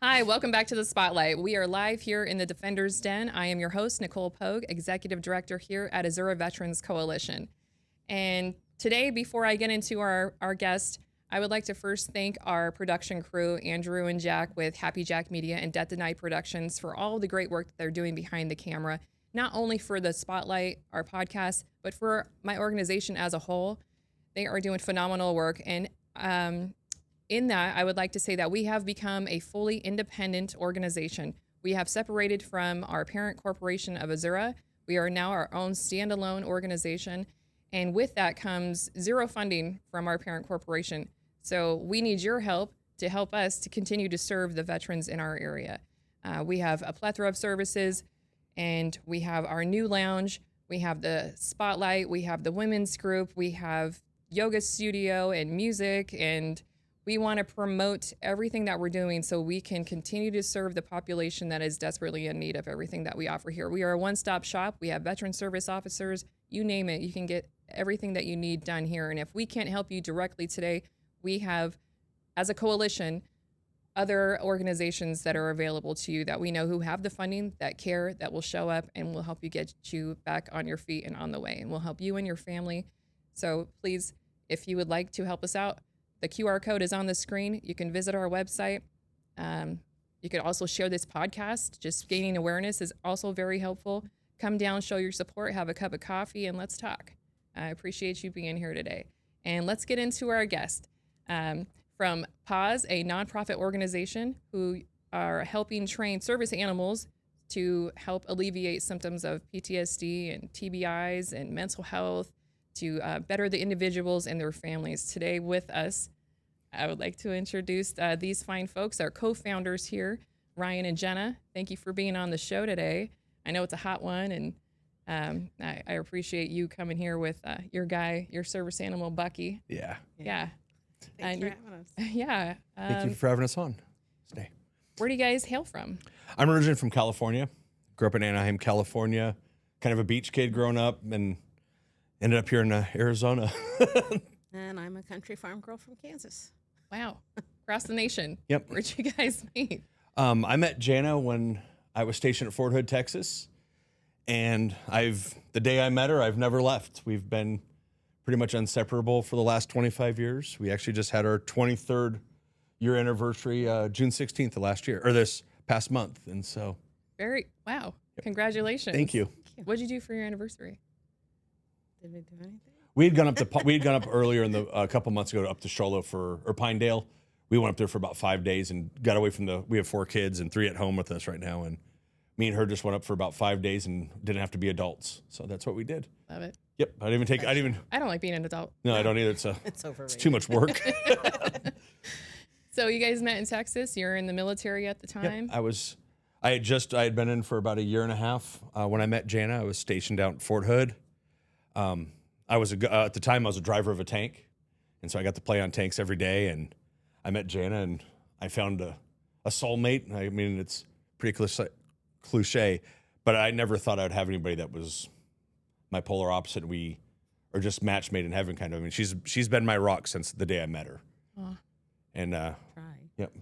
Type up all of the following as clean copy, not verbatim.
Hi, welcome back to the Spotlight. We are live here in the Defender's Den. I am your host, Nicole Pogue, Executive Director here at Azura Veterans Coalition. And today, before I get into our guest, I would like to first thank our production crew, Andrew and Jack with Happy Jack Media and Death to Night Productions, for all the great work that they're doing behind the camera, not only for the Spotlight, our podcast, but for my organization as a whole. They are doing phenomenal work. And in that, I would like to say that we have become a fully independent organization. We have separated from our parent corporation of Azura. We are now our own standalone organization. And with that comes zero funding from our parent corporation. So we need your help to help us to continue to serve the veterans in our area. We have a plethora of services, and we have our new lounge. We have the Spotlight. We have the women's group. We have yoga studio and music, and we want to promote everything that we're doing so we can continue to serve the population that is desperately in need of everything that we offer here. We are a one-stop shop. We have veteran service officers. You name it, you can get everything that you need done here. And if we can't help you directly today, we have, as a coalition, other organizations that are available to you that we know who have the funding, that care, that will show up and will help you get you back on your feet and on the way. And we'll help you and your family. So please, if you would like to help us out, the QR code is on the screen. You can visit our website. You could also share this podcast. Just gaining awareness is also very helpful. Come down, show your support, have a cup of coffee, and let's talk. I appreciate you being here today. And let's get into our guest. From P.A.W.S.S, a nonprofit organization who are helping train service animals to help alleviate symptoms of PTSD and TBIs and mental health, to better the individuals and their families. Today with us, I would like to introduce these fine folks, our co-founders here, Ryan and Janna. Thank you for being on the show today. I know it's a hot one, and I appreciate you coming here with your guy, your service animal, Bucky. Yeah. Thanks for having us. Yeah. Thank you for having us on today. Where do you guys hail from? I'm originally from California. Grew up in Anaheim, California. Kind of a beach kid growing up, and ended up here in Arizona. And I'm a country farm girl from Kansas. Wow. Across the nation. Yep. Where'd you guys meet? I met Janna when I was stationed at Fort Hood, Texas. And the day I met her, I've never left. We've been pretty much inseparable for the last 25 years. We actually just had our 23rd year anniversary, June 16th of last year, or this past month. And so. Wow. Congratulations. Thank you. What'd you do for your anniversary? Did we do anything? We had gone up earlier a couple months ago up to Shola or Pinedale. We went up there for about 5 days and got away from we have 4 kids and 3 at home with us right now. And me and her just went up for about 5 days and didn't have to be adults. So that's what we did. Love it. Yep. I don't like being an adult. No, I don't either. It's overrated. It's too much work. So you guys met in Texas. You're in the military at the time. Yep. I had been in for about a year and a half. When I met Janna, I was stationed out at Fort Hood. At the time I was a driver of a tank, and so I got to play on tanks every day. And I met Janna, and I found a soulmate. I mean, it's pretty cliche, but I never thought I would have anybody that was my polar opposite. We are just match made in heaven, kind of. I mean, she's been my rock since the day I met her. Aw. And Try. Yep.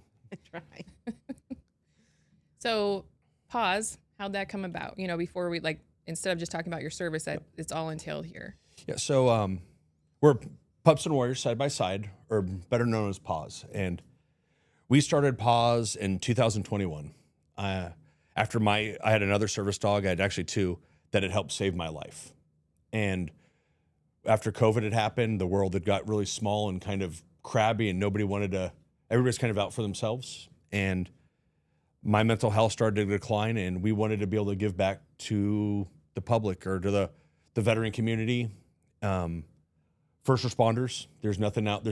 Try. So pause. How'd that come about? Before we instead of just talking about your service, that it's all entailed here. Yeah, so we're Pups and Warriors side by side, or better known as P.A.W.S.S. And we started P.A.W.S.S in 2021. After I had another service dog, I had actually 2, that had helped save my life. And after COVID had happened, the world had got really small and kind of crabby, and everybody's kind of out for themselves. And my mental health started to decline, and we wanted to be able to give back to the public or to the veteran community. First responders, there's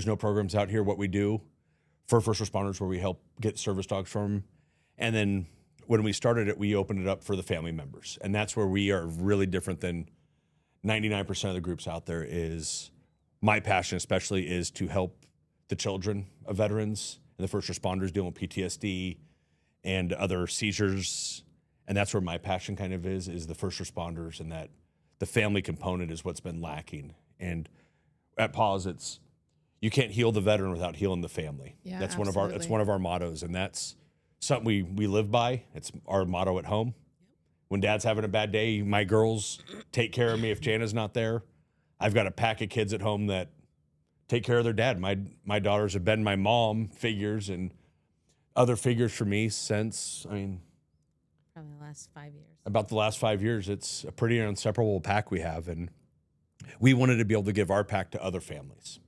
no programs out here. What we do for first responders where we help get service dogs from. And then when we started it, we opened it up for the family members. And that's where we are really different than 99% of the groups out there. Is my passion especially is to help the children of veterans and the first responders dealing with PTSD and other seizures. And that's where my passion kind of is the first responders, and that the family component is what's been lacking. And at P.A.W.S.S, it's you can't heal the veteran without healing the family. Yeah, that's absolutely. one of our mottos, and that's something we live by. It's our motto at home. When Dad's having a bad day, my girls take care of me if Janna's not there. I've got a pack of kids at home that take care of their dad. My daughters have been my mom figures and other figures for me since, Probably the last 5 years. about the last 5 years. It's a pretty inseparable pack we have, and we wanted to be able to give our pack to other families.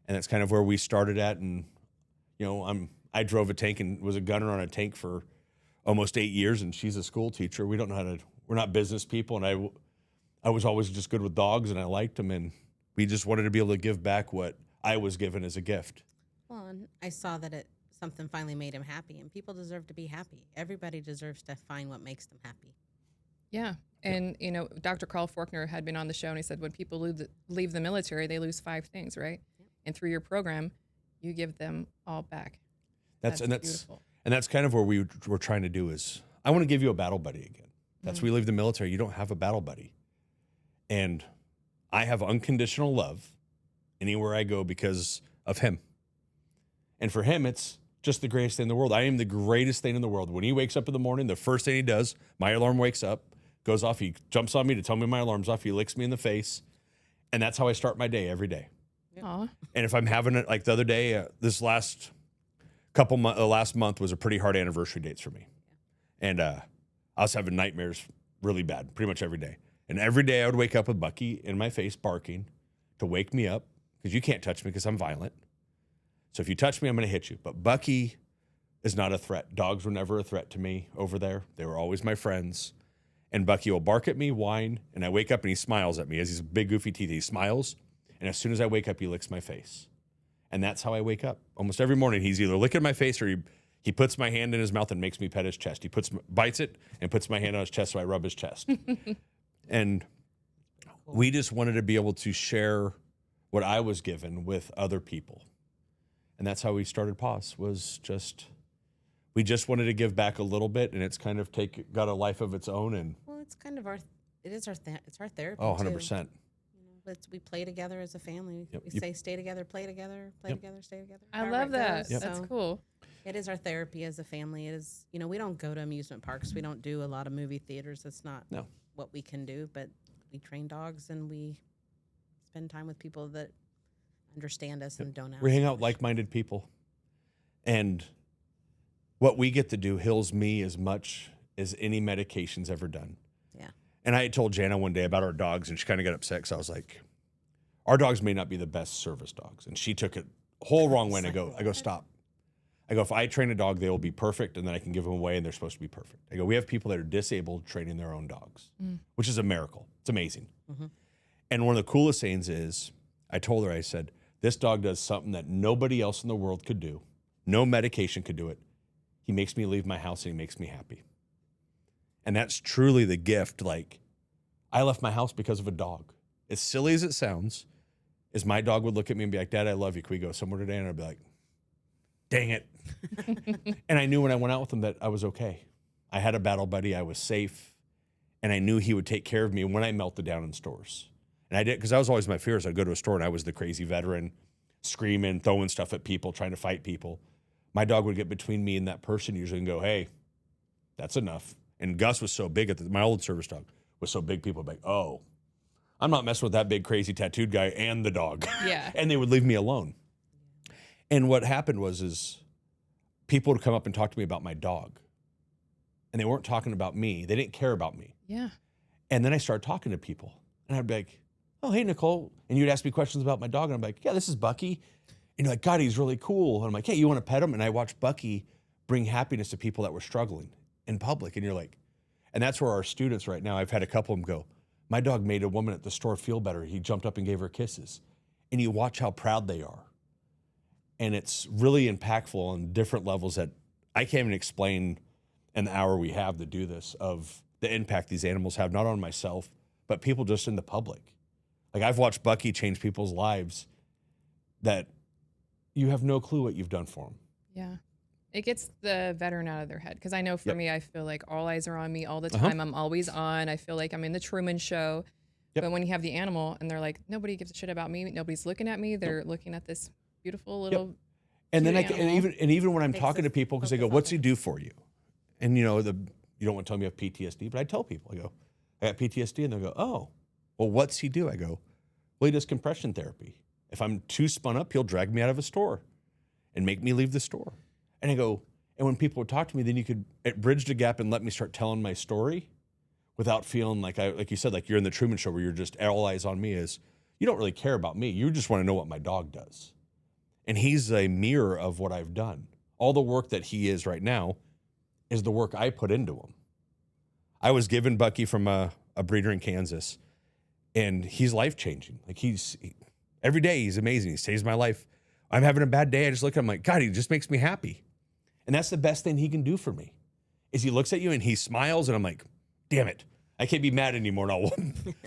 And that's kind of where we started at. And, you know, I drove a tank and was a gunner on a tank for almost 8 years, and she's a school teacher. We don't know how to, we're not business people, and I was always just good with dogs, and I liked them, and we just wanted to be able to give back what I was given as a gift. Well, and I saw that something finally made him happy, and people deserve to be happy. Everybody deserves to find what makes them happy. Yeah. And, you know, Dr. Carl Forkner had been on the show, and he said when people leave the military, they lose 5 things, right? Yep. And through your program, you give them all back. That's beautiful. And that's kind of where we're trying to do is, I want to give you a battle buddy again. That's we leave the military. You don't have a battle buddy. And I have unconditional love anywhere I go because of him. And for him, it's just the greatest thing in the world. I am the greatest thing in the world. When he wakes up in the morning, the first thing he does, my alarm wakes up, goes off. He jumps on me to tell me my alarm's off. He licks me in the face. And that's how I start my day every day. Aww. And if I'm having it like the other day, this last month was a pretty hard anniversary dates for me. And I was having nightmares really bad, pretty much every day. And every day I would wake up with Bucky in my face barking to wake me up, because you can't touch me because I'm violent. So if you touch me, I'm going to hit you. But Bucky is not a threat. Dogs were never a threat to me over there. They were always my friends. And Bucky will bark at me, whine, and I wake up and he smiles at me. He has these big goofy teeth. He smiles. And as soon as I wake up, he licks my face. And that's how I wake up. Almost every morning, he's either licking my face or he puts my hand in his mouth and makes me pet his chest. He bites it and puts my hand on his chest, so I rub his chest. And we just wanted to be able to share what I was given with other people. And that's how we started P.A.W.S.S, was just, we just wanted to give back a little bit, and it's kind of got a life of its own. And well, it's kind of it's our therapy. Oh, 100%. Too. We play together as a family. Yep. We say stay together, play together, together, stay together. I love that. Yep. That's cool. It is our therapy as a family. It is, you know, we don't go to amusement parks. We don't do a lot of movie theaters. That's not what we can do. But we train dogs and we spend time with people that understand us and don't. We hang out with like-minded people, and what we get to do heals me as much as any medication's ever done. Yeah. And I had told Janna one day about our dogs, and she kind of got upset because I was like, our dogs may not be the best service dogs. And she took it whole wrong way. And I go, stop. I go, if I train a dog, they will be perfect, and then I can give them away, and they're supposed to be perfect. I go, we have people that are disabled training their own dogs, which is a miracle. It's amazing. Mm-hmm. And one of the coolest things is, I told her, I said, this dog does something that nobody else in the world could do. No medication could do it. He makes me leave my house, and he makes me happy. And that's truly the gift. Like, I left my house because of a dog. As silly as it sounds, is my dog would look at me and be like, Dad, I love you. Can we go somewhere today? And I'd be like, dang it. And I knew when I went out with him that I was okay. I had a battle buddy. I was safe. And I knew he would take care of me when I melted down in stores. And I did, because that was always my fears. I'd go to a store and I was the crazy veteran, screaming, throwing stuff at people, trying to fight people. My dog would get between me and that person usually and go, hey, that's enough. And Gus was so big, my old service dog was so big, people would be like, oh, I'm not messing with that big, crazy tattooed guy and the dog. Yeah. And they would leave me alone. And what happened was people would come up and talk to me about my dog. And they weren't talking about me. They didn't care about me. Yeah. And then I started talking to people. And I'd be like, oh, hey, Nicole. And you'd ask me questions about my dog. And I'm like, yeah, this is Bucky. And you're like, God, he's really cool. And I'm like, hey, you want to pet him? And I watched Bucky bring happiness to people that were struggling in public. And you're like, and that's where our students right now, I've had a couple of them go, my dog made a woman at the store feel better. He jumped up and gave her kisses. And you watch how proud they are. And it's really impactful on different levels that I can't even explain in the hour we have to do this, of the impact these animals have, not on myself, but people just in the public. Like, I've watched Bucky change people's lives that you have no clue what you've done for them. Yeah. It gets the veteran out of their head. Because I know for me, I feel like all eyes are on me all the time. I'm always on. I feel like I'm in the Truman Show. But when you have the animal and they're like, nobody gives a shit about me. Nobody's looking at me. They're looking at this beautiful little And then Cute animal. even when I'm Takes talking us- to people, because they focus go, on "What's he it. do for you?" And you don't want to tell me you have PTSD, but I tell people, I go, "I got PTSD," and they go, "Oh, well, what's he do?" I go, "Well, he does compression therapy. If I'm too spun up, he'll drag me out of a store and make me leave the store." And I go, and when people would talk to me, then you could bridge the gap and let me start telling my story without feeling like you said, like you're in the Truman Show where you're just all eyes on me. Is you don't really care about me. You just want to know what my dog does. And he's a mirror of what I've done. All the work that he is right now is the work I put into him. I was given Bucky from a breeder in Kansas, and he's life-changing. Like every day he's amazing. He saves my life. I'm having a bad day. I just look at him like, God, he just makes me happy. And that's the best thing he can do for me, is he looks at you and he smiles, and I'm like, damn it, I can't be mad anymore. No,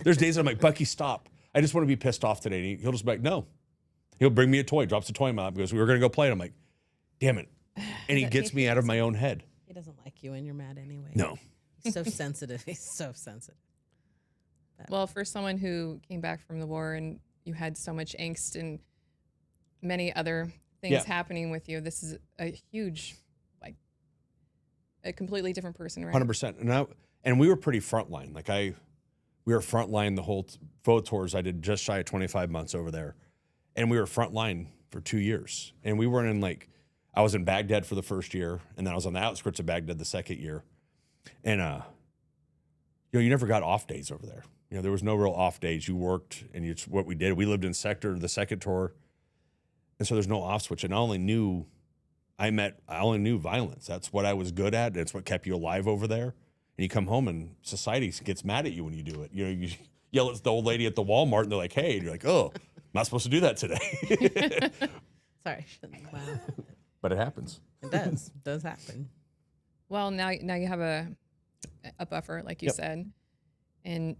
there's days that I'm like, Bucky, stop. I just want to be pissed off today. And he'll just be like, no. He'll bring me a toy, drops a toy in my lap, goes, we were going to go play. And I'm like, damn it. And he gets me out of my own head. He doesn't like you and you're mad anyway. No. He's so sensitive. He's so sensitive. Well, for someone who came back from the war and you had so much angst and many other things happening with you, this is a huge, like, a completely different person, right? 100%. And we were pretty frontline. We were frontline the whole photo tours. I did just shy of 25 months over there. And we were frontline for 2 years. And we weren't I was in Baghdad for the first year, and then I was on the outskirts of Baghdad the second year. And, you never got off days over there. There was no real off days. You worked, and it's what we did. We lived in the second tour. And so there's no off switch. And I only knew violence. That's what I was good at. It's what kept you alive over there. And you come home and society gets mad at you when you do it. You yell at the old lady at the Walmart, and they're like, hey, and you're like, oh, I'm not supposed to do that today. Sorry, I shouldn't laugh. But it happens. It does. It does happen. Well, now you have a buffer, like you said, and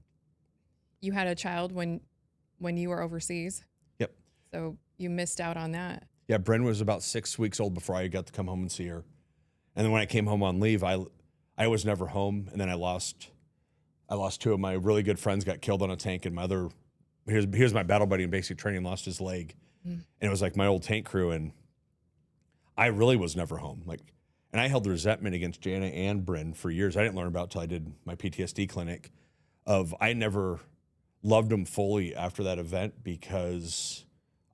you had a child when you were overseas. Yep. So you missed out on that. Yeah, Bryn was about 6 weeks old before I got to come home and see her. And then when I came home on leave, I was never home, and then I lost two of my really good friends, got killed on a tank, and here's my battle buddy in basic training, lost his leg. And it was like my old tank crew, and I really was never home. And I held resentment against Jana and Bryn for years. I didn't learn about it till I did my PTSD clinic. I never loved them fully after that event because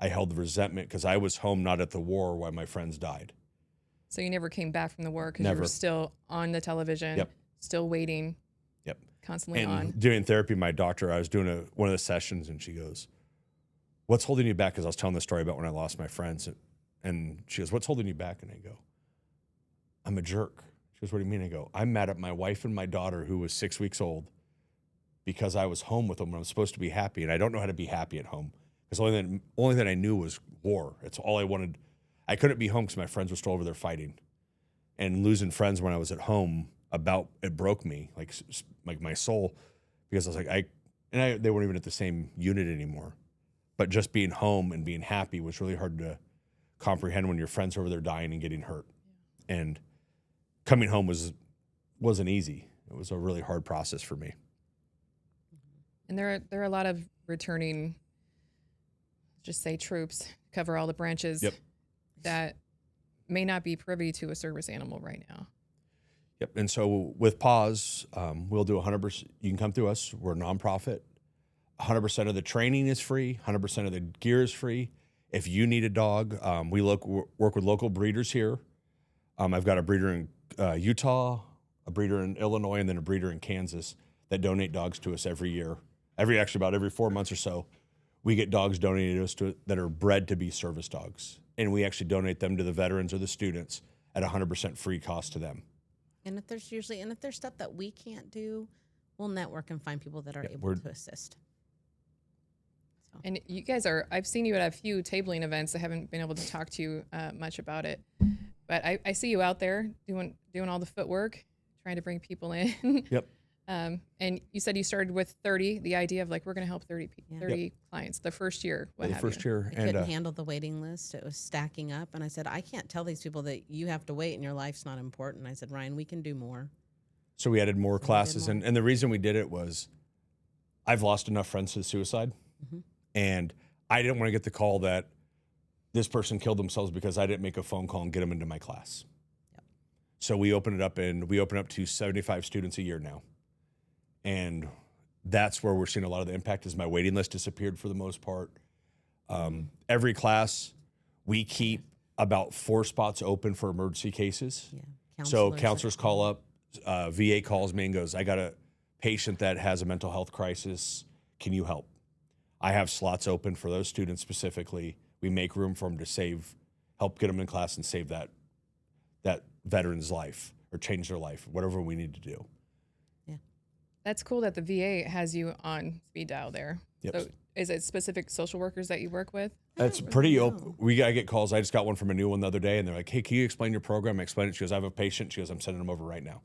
I held the resentment because I was home, not at the war, while my friends died. So you never came back from the war because you were still on the television, still waiting, constantly on. Doing therapy, my doctor, I was doing one of the sessions, and she goes, what's holding you back? Because I was telling the story about when I lost my friends. And she goes, what's holding you back? And I go, I'm a jerk. She goes, what do you mean? I go, I'm mad at my wife and my daughter, who was 6 weeks old, because I was home with them when I'm supposed to be happy. And I don't know how to be happy at home. Because the only thing I knew was war. It's all I wanted. I couldn't be home because my friends were still over there fighting. And losing friends when I was at home, it broke me, like my soul, because I was like, they weren't even at the same unit anymore. But just being home and being happy was really hard to comprehend when your friends are over there dying and getting hurt. And coming home wasn't easy. It was a really hard process for me. And there are a lot of returning, just say troops, cover all the branches that may not be privy to a service animal right now. Yep. And so with P.A.W.S.S, we'll do 100%. You can come through us. We're a nonprofit. 100% of the training is free. 100% of the gear is free. If you need a dog, we work with local breeders here. I've got a breeder in Utah, a breeder in Illinois, and then a breeder in Kansas that donate dogs to us every year. About every 4 months or so, we get dogs donated to us that are bred to be service dogs. And we actually donate them to the veterans or the students at 100% free cost to them. And if there's stuff that we can't do, we'll network and find people that are able to assist. So. And you guys I've seen you at a few tabling events. I haven't been able to talk to you much about it, but I see you out there doing all the footwork, trying to bring people in. Yep. And you said you started with 30, the idea of we're going to help 30 clients the first year. The first year. I couldn't handle the waiting list. It was stacking up. And I said, I can't tell these people that you have to wait and your life's not important. I said, Ryan, we can do more. So we added more classes. And the reason we did it was I've lost enough friends to suicide. Mm-hmm. And I didn't want to get the call that this person killed themselves because I didn't make a phone call and get them into my class. Yep. So we open it up, and we open up to 75 students a year now. And that's where we're seeing a lot of the impact. Is my waiting list disappeared for the most part. Every class, we keep about 4 spots open for emergency cases. Yeah. So counselors call up, VA calls me and goes, I got a patient that has a mental health crisis. Can you help? I have slots open for those students specifically. We make room for them to help get them in class and save that veteran's life or change their life, whatever we need to do. Yeah. That's cool that the VA has you on speed dial there. Yep. So is it specific social workers that you work with? That's pretty open. I get calls. I just got one from a new one the other day, and they're like, hey, can you explain your program? I explained it. She goes, I have a patient. She goes, I'm sending them over right now.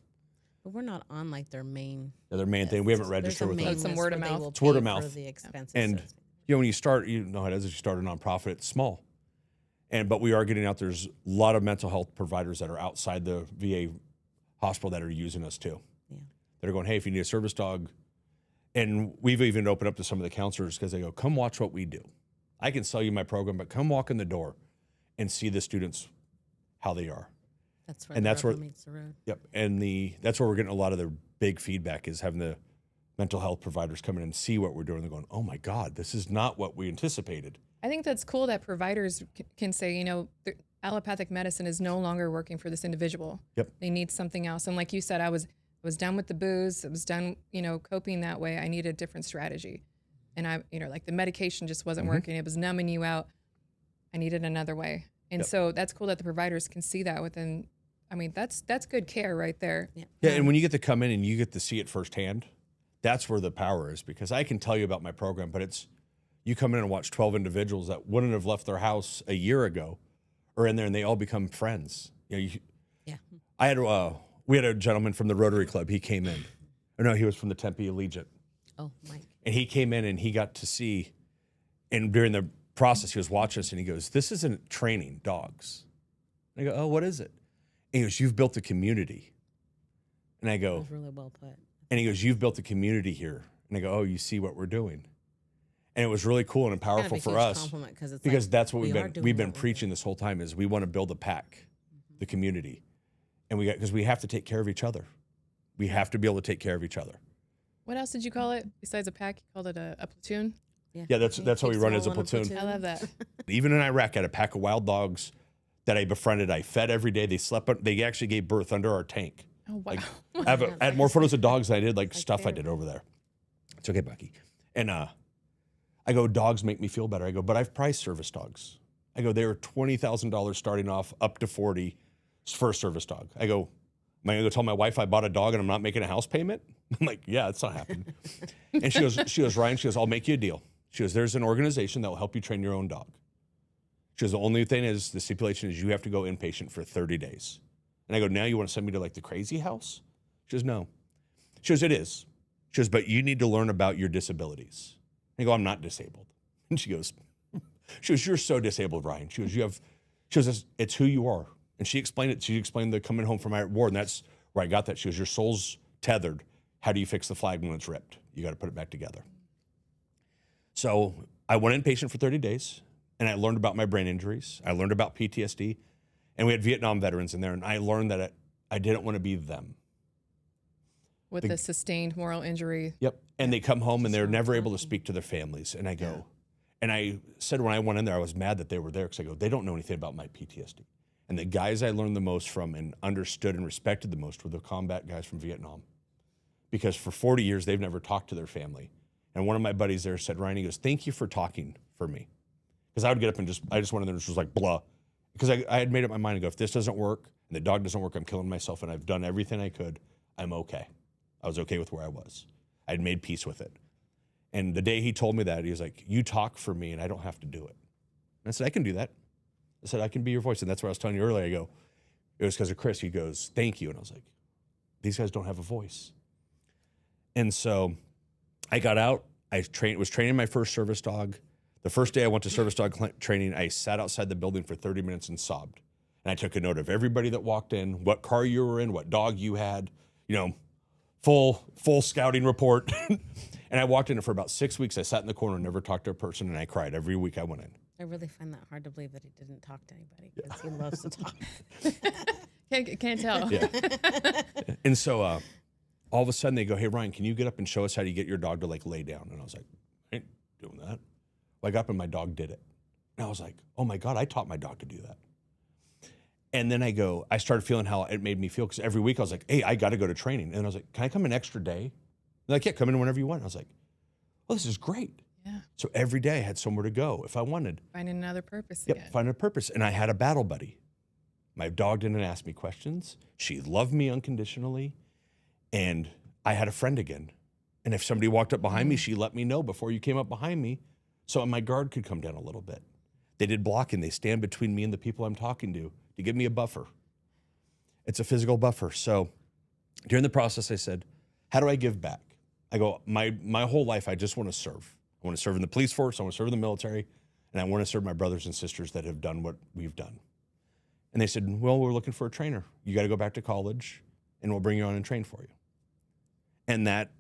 But we're not on like their main. Yeah, their main thing. We haven't registered with them. Some word of mouth. It's word of mouth. The expenses, and when you start, you know how it is. If you start a nonprofit, it's small. But we are getting out. There's a lot of mental health providers that are outside the VA hospital that are using us too. Yeah. That are going, hey, if you need a service dog. And we've even opened up to some of the counselors because they go, come watch what we do. I can sell you my program, but come walk in the door and see the students, how they are. That's where the rubber meets the road. Yep. And that's where we're getting a lot of the big feedback is having the mental health providers come in and see what we're doing. They're going, oh my God, this is not what we anticipated. I think that's cool that providers can say, you know, allopathic medicine is no longer working for this individual. Yep. They need something else. And like you said, I was done with the booze. I was done, coping that way. I needed a different strategy. And like the medication just wasn't working. It was numbing you out. I needed another way. And so that's cool that the providers can see that within, that's good care right there. Yeah. And when you get to come in and you get to see it firsthand, that's where the power is, because I can tell you about my program, but you come in and watch 12 individuals that wouldn't have left their house a year ago or in there, and they all become friends. We had a gentleman from the Rotary Club. He came in. Or no, he was from the Tempe Allegiant. Oh, Mike. And he came in and he got to see, and during the process, he was watching us and he goes, this isn't training dogs. And I go, oh, what is it? And he goes, you've built a community. And I go, that was really well put. And he goes, you've built a community here. And I go, oh, you see what we're doing. And it was really cool and powerful for us because that's what we've been preaching this whole time is we want to build a pack, the community. And because we have to take care of each other. We have to be able to take care of each other. What else did you call it besides a pack? You called it a platoon? Yeah, that's how we run as a platoon. I love that. Even in Iraq, I had a pack of wild dogs that I befriended. I fed every day. They slept. They actually gave birth under our tank. Oh, wow. I had more photos of dogs than I did stuff I did over there. It's okay, Bucky. And I go, dogs make me feel better. I go, but I've priced service dogs. I go, they were $20,000 starting off up to $40,000 for a service dog. I go, am I going to go tell my wife I bought a dog and I'm not making a house payment? I'm like, yeah, it's not happening. And she goes, Ryan, I'll make you a deal. She goes, there's an organization that will help you train your own dog. She goes, the only thing is, the stipulation is you have to go inpatient for 30 days. And I go, now you want to send me to the crazy house? She goes, no. She goes, it is. She goes, but you need to learn about your disabilities. I go, I'm not disabled. And she goes, you're so disabled, Ryan. She goes, it's who you are. And she explained it. She explained the coming home from my war, and that's where I got that. She goes, your soul's tethered. How do you fix the flag when it's ripped? You got to put it back together. So I went inpatient for 30 days, and I learned about my brain injuries. I learned about PTSD, and we had Vietnam veterans in there, and I learned that I didn't want to be them. With the sustained moral injury. Yep. And they come home, and they're never able to speak to their families. And I go, and I said when I went in there, I was mad that they were there because I go, they don't know anything about my PTSD. And the guys I learned the most from and understood and respected the most were the combat guys from Vietnam. Because for 40 years, they've never talked to their family. And one of my buddies there said, Ryan, he goes, thank you for talking for me. Because I would get up and I just went in there and just was like, blah. Because I had made up my mind to go, if this doesn't work and the dog doesn't work, I'm killing myself and I've done everything I could, I'm okay. I was okay with where I was. I'd made peace with it. And the day he told me that, he was like, you talk for me and I don't have to do it. And I said, I can do that. I said, I can be your voice. And that's what I was telling you earlier. I go, it was because of Chris. He goes, thank you. And I was like, these guys don't have a voice. And so I got out. I was training my first service dog. The first day I went to service dog training, I sat outside the building for 30 minutes and sobbed. And I took a note of everybody that walked in, what car you were in, what dog you had, full scouting report. And I walked in, and for about 6 weeks, I sat in the corner and never talked to a person, and I cried every week I went in. I really find that hard to believe that he didn't talk to anybody because he loves to talk. Can't tell. Yeah. And so all of a sudden they go, hey, Ryan, can you get up and show us how to get your dog to like lay down? And I was like, I ain't doing that. Well, I got up and my dog did it. And I was like, oh my God, I taught my dog to do that. And then I started feeling how it made me feel, because every week I was like, hey, I got to go to training. And I was like, can I come an extra day? They're like, yeah, come in whenever you want. I was like, well, this is great. Yeah. So every day I had somewhere to go if I wanted. Finding another purpose Yep, again. finding a purpose. And I had a battle buddy. My dog didn't ask me questions. She loved me unconditionally. And I had a friend again. And if somebody walked up behind me, she let me know before you came up behind me, so my guard could come down a little bit. They did blocking. They stand between me and the people I'm talking to give me a buffer. It's a physical buffer. So during the process, I said, how do I give back? I go, my whole life, I just want to serve. I want to serve in the police force. I want to serve in the military. And I want to serve my brothers and sisters that have done what we've done. And they said, well, we're looking for a trainer. You got to go back to college and we'll bring you on and train for you. And that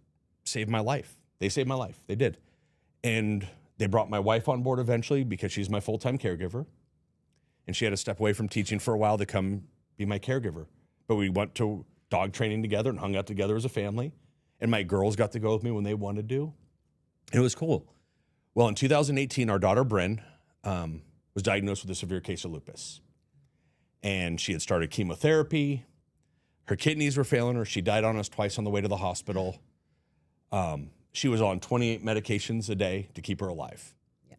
saved my life. They saved my life. They did. And they brought my wife on board eventually because she's my full-time caregiver. And she had to step away from teaching for a while to come be my caregiver. But we went to dog training together and hung out together as a family. And my girls got to go with me when they wanted to. And it was cool. Well, in 2018, our daughter, Bryn, was diagnosed with a severe case of lupus. And she had started chemotherapy. Her kidneys were failing her. She died on us twice on the way to the hospital. She was on 28 medications a day to keep her alive. Yeah.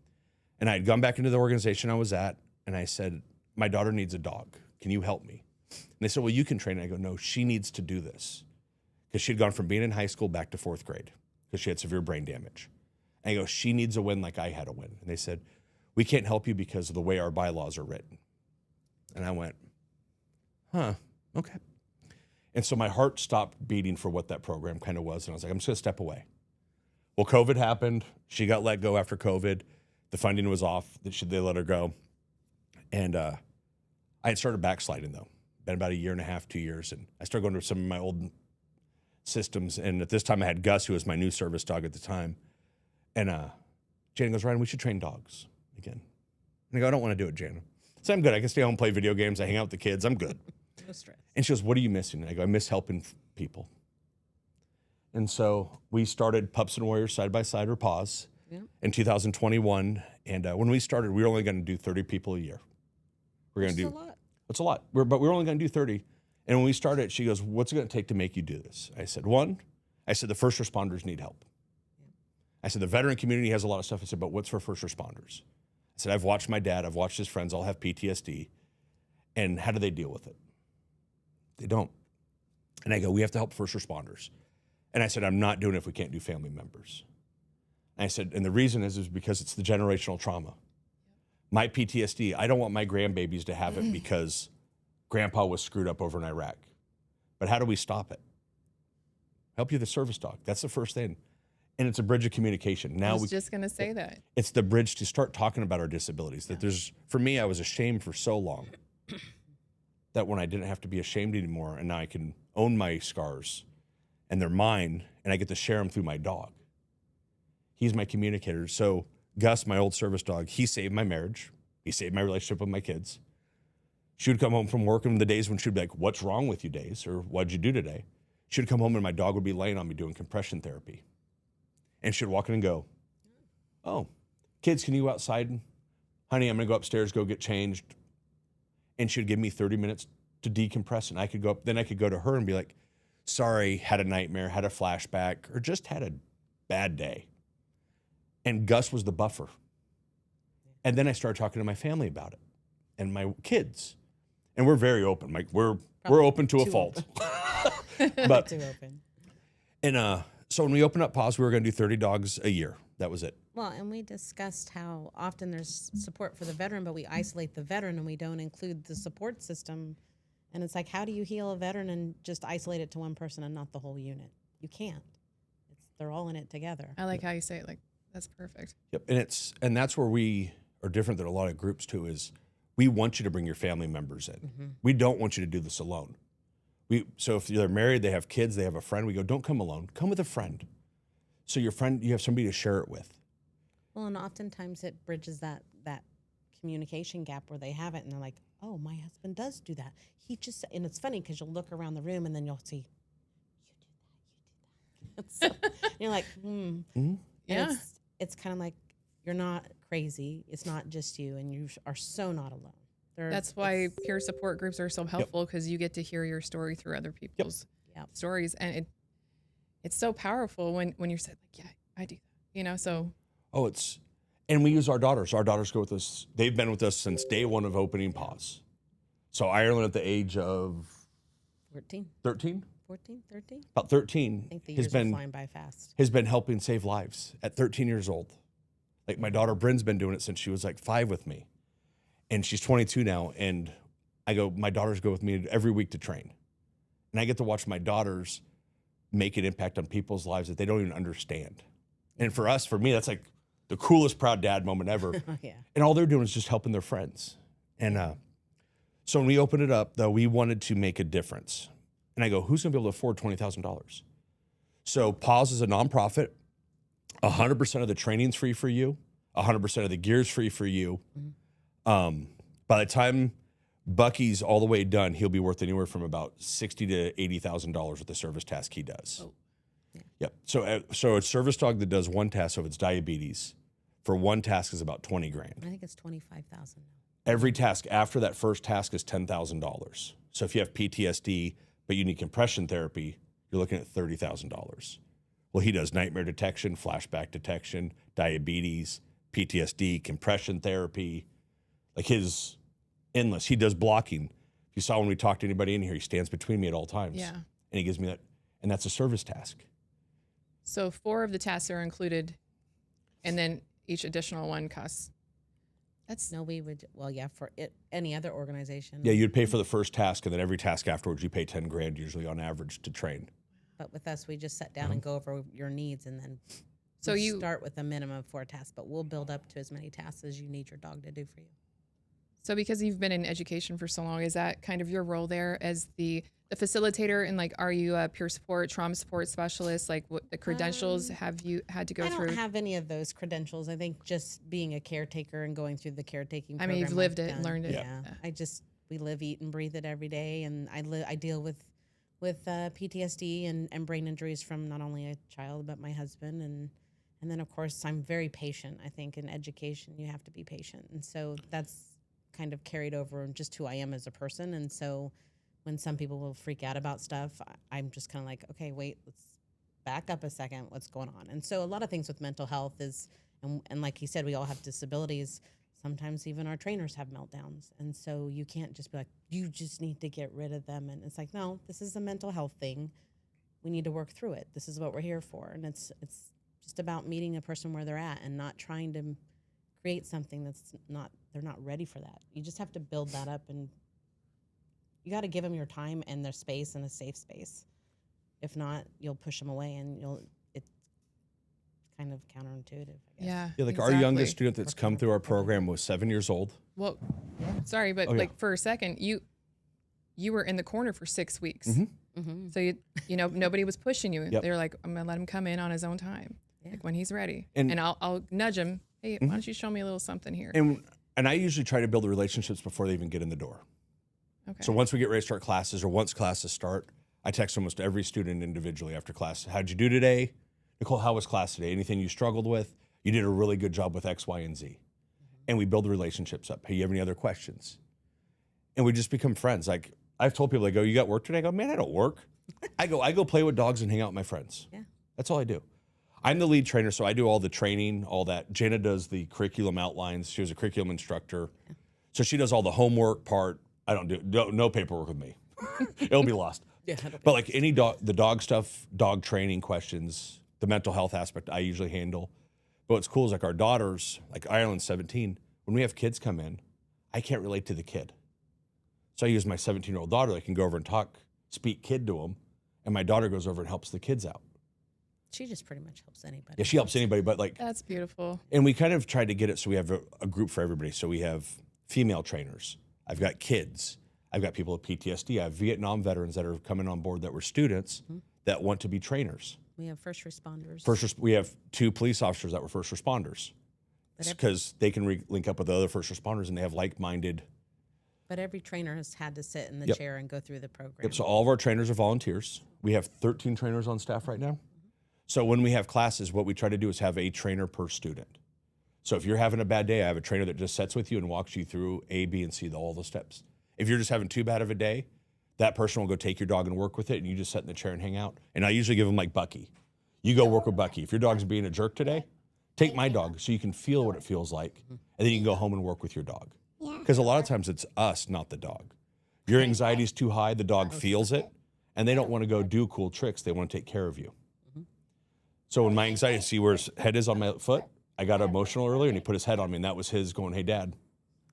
And I had gone back into the organization I was at, and I said, my daughter needs a dog. Can you help me? And they said, well, you can train her. I go, no, she needs to do this. Because she had gone from being in high school back to 4th grade because she had severe brain damage. And I go, she needs a win like I had a win. And they said, we can't help you because of the way our bylaws are written. And I went, okay. And so my heart stopped beating for what that program kind of was. And I was like, I'm just going to step away. Well, COVID happened. She got let go after COVID. The funding was off. They let her go. And I had started backsliding, though. Been about a year and a half, 2 years. And I started going to some of my old systems. And at this time, I had Gus, who was my new service dog at the time. And Jana goes, Ryan, we should train dogs again. And I go, I don't want to do it, Jana. So I'm good. I can stay home, play video games. I hang out with the kids. I'm good. No stress. And she goes, what are you missing? And I go, I miss helping people. And so we started Pups and Warriors side by side, or P.A.W.S.S, in 2021. And when we started, we were only going to do 30 people a year. We're going to do a lot. That's a lot. But we were only going to do 30. And when we started, she goes, what's it going to take to make you do this? I said, the first responders need help. I said, the veteran community has a lot of stuff. I said, but what's for first responders? I said, I've watched my dad. I've watched his friends all have PTSD. And how do they deal with it? They don't. And I go, we have to help first responders. And I said, I'm not doing it if we can't do family members. And I said, and the reason is because it's the generational trauma. My PTSD, I don't want my grandbabies to have it because grandpa was screwed up over in Iraq. But how do we stop it? Help you the service dog. That's the first thing. And it's a bridge of communication. Now I was just going to say that. It's the bridge to start talking about our disabilities. That for me, I was ashamed for so long that when I didn't have to be ashamed anymore, and now I can own my scars, and they're mine, and I get to share them through my dog. He's my communicator. So Gus, my old service dog, he saved my marriage. He saved my relationship with my kids. She would come home from work, and the days when she'd be like, what's wrong with you, Days? Or what'd you do today? She'd come home, and my dog would be laying on me doing compression therapy. And she'd walk in and go, oh, kids, can you go outside? Honey, I'm going to go upstairs, go get changed. And she'd give me 30 minutes to decompress. And I could go up, then I could go to her and be like, sorry, had a nightmare, had a flashback, or just had a bad day. And Gus was the buffer. And then I started talking to my family about it and my kids. And we're very open. Like we're open to a fault. But Too open. And so when we opened up P.A.W.S.S, we were going to do 30 dogs a year. That was it. Well, and we discussed how often there's support for the veteran, but we isolate the veteran and we don't include the support system. And it's like, how do you heal a veteran and just isolate it to one person and not the whole unit? You can't. They're all in it together. I like how you say it. Like, that's perfect. Yep. And that's where we are different than a lot of groups too, is we want you to bring your family members in. Mm-hmm. We don't want you to do this alone. So if they're married, they have kids, they have a friend, we go, don't come alone. Come with a friend. So your friend, you have somebody to share it with. Well, and oftentimes it bridges that communication gap where they have it and they're like, oh, my husband does do that. He just, and it's funny because you'll look around the room and then you'll see, you do that. So, you're like, Yeah. It's kind of like, you're not crazy. It's not just you, and you are so not alone. That's why peer support groups are so helpful, because you get to hear your story through other people's stories. And it's so powerful when you're said, like, yeah, I do that, so. Oh, and we use our daughters. Our daughters go with us. They've been with us since day one of opening P.A.W.S.S. So Ireland at the age of 13. 13? 14, 13? About 13. I think the years are flying by fast. Has been helping save lives at 13 years old. Like my daughter Bryn's been doing it since she was like 5 with me. And she's 22 now. And my daughters go with me every week to train. And I get to watch my daughters make an impact on people's lives that they don't even understand. And for me, that's like the coolest proud dad moment ever. Yeah. And all they're doing is just helping their friends. And so when we opened it up, though, we wanted to make a difference. And I go, who's going to be able to afford $20,000? So P.A.W.S.S is a nonprofit. 100% of the training's free for you. 100% of the gear's free for you. By the time Bucky's all the way done, he'll be worth anywhere from about $60,000 to $80,000 with the service task he does. Oh. Yeah. Yep. So a service dog that does one task, so if it's diabetes, for one task is about $20,000. I think it's $25,000. Every task after that first task is $10,000. So if you have PTSD, but you need compression therapy, you're looking at $30,000. Well, he does nightmare detection, flashback detection, diabetes, PTSD, compression therapy. Like his endless. He does blocking. If you saw when we talked to anybody in here, he stands between me at all times. Yeah. And he gives me that, and that's a service task. So 4 of the tasks are included, and then each additional one costs. No, we would, for any other organization. Yeah, you'd pay for the first task, and then every task afterwards, you pay $10,000 usually on average to train. But with us, we just sit down and go over your needs, and then so you start with a minimum of 4 tasks, but we'll build up to as many tasks as you need your dog to do for you. So because you've been in education for so long, is that kind of your role there as the facilitator? And like, are you a peer support, trauma support specialist? Like, what the credentials have you had to go through? I don't have any of those credentials. I think just being a caretaker and going through the caretaking program. I mean, you've lived it and learned it. Yeah. We live, eat, and breathe it every day. And I deal with PTSD and brain injuries from not only a child, but my husband. And then, of course, I'm very patient. I think in education, you have to be patient. And so that's kind of carried over just who I am as a person. And so when some people will freak out about stuff, I'm just kind of like, okay, wait, let's back up a second. What's going on? And so a lot of things with mental health is, and like he said, we all have disabilities. Sometimes even our trainers have meltdowns. And so you can't just be like, you just need to get rid of them. And it's like, no, this is a mental health thing. We need to work through it. This is what we're here for. And it's just about meeting a person where they're at and not trying to create something they're not ready for that. You just have to build that up, and you got to give them your time and their space and a safe space. If not, you'll push them away, and it's kind of counterintuitive, I guess. Yeah, like exactly. Our youngest student that's come through our program was 7 years old. Well, sorry, but for a second, you were in the corner for 6 weeks. Mm-hmm. Mm-hmm. So nobody was pushing you. Yep. They were like, I'm gonna let him come in on his own time, like when he's ready, and I'll nudge him. Hey, why don't you show me a little something here? And I usually try to build the relationships before they even get in the door. Okay. So once we get ready to start classes, or once classes start, I text almost every student individually after class. How'd you do today? Nicole, how was class today? Anything you struggled with? You did a really good job with X, Y, and Z. Mm-hmm. And we build the relationships up. Hey, you have any other questions? And we just become friends. Like I've told people, I go, you got work today? I go, man, I don't work. I go play with dogs and hang out with my friends. Yeah. That's all I do. I'm the lead trainer, so I do all the training, all that. Janna does the curriculum outlines. She was a curriculum instructor. Yeah. So she does all the homework part. I don't do no paperwork with me. It'll be lost. Yeah, but like any the dog stuff, dog training questions, the mental health aspect, I usually handle. But what's cool is like our daughters, like Ireland's 17, when we have kids come in, I can't relate to the kid. So I use my 17-year-old daughter. I can go over and speak kid to them, and my daughter goes over and helps the kids out. She just pretty much helps anybody. Yeah, she helps anybody, but like... That's beautiful. And we kind of tried to get it so we have a group for everybody. So we have female trainers. I've got kids. I've got people with PTSD. I have Vietnam veterans that are coming on board that were students that want to be trainers. We have first responders. We have 2 police officers that were first responders. because they can link up with the other first responders and they have like-minded. But every trainer has had to sit in the chair and go through the program. Yep, so all of our trainers are volunteers. We have 13 trainers on staff right now. So when we have classes, what we try to do is have a trainer per student. So if you're having a bad day, I have a trainer that just sits with you and walks you through A, B, and C, all the steps. If you're just having too bad of a day, that person will go take your dog and work with it, and you just sit in the chair and hang out. And I usually give them like Bucky. You go work with Bucky. If your dog's being a jerk today, take my dog so you can feel what it feels like, and then you can go home and work with your dog. Because a lot of times it's us, not the dog. Your anxiety is too high, the dog feels it, and they don't want to go do cool tricks. They want to take care of you. So when my anxiety, see where his head is on my foot, I got emotional earlier, and he put his head on me, and that was his going, hey, Dad.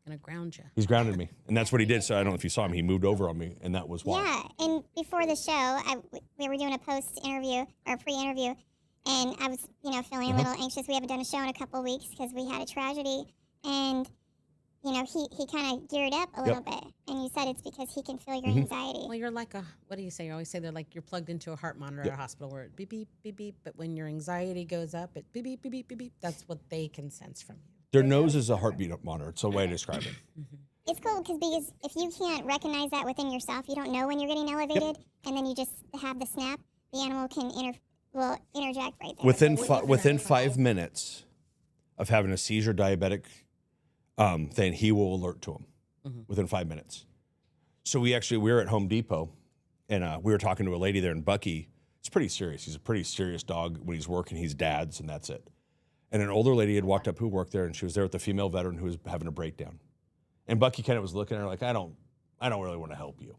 Gonna ground you. He's grounded me. And that's what he did. So I don't know if you saw him. He moved over on me, and that was why. Yeah, and before the show, we were doing a post-interview, or pre-interview, and I was, feeling a little anxious. We haven't done a show in a couple of weeks because we had a tragedy, and he kind of geared up a little bit, and you said it's because he can feel your anxiety. Well, you're like what do you say? You always say they're like you're plugged into a heart monitor at a hospital where it beep, beep, beep, beep. But when your anxiety goes up, it beep, beep, beep, beep, beep, beep. That's what they can sense from you. Their nose is a heartbeat monitor. It's a way to describe it. It's cool because if you can't recognize that within yourself, you don't know when you're getting elevated, and then you just have the snap, the animal can interject right there. Within 5 minutes of having a seizure, diabetic thing, he will alert to him within 5 minutes. So we were at Home Depot, and we were talking to a lady there, and Bucky, it's pretty serious. He's a pretty serious dog. When he's working, he's dad's, and that's it. And an older lady had walked up who worked there, and she was there with the female veteran who was having a breakdown. And Bucky kind of was looking at her like, I don't really want to help you.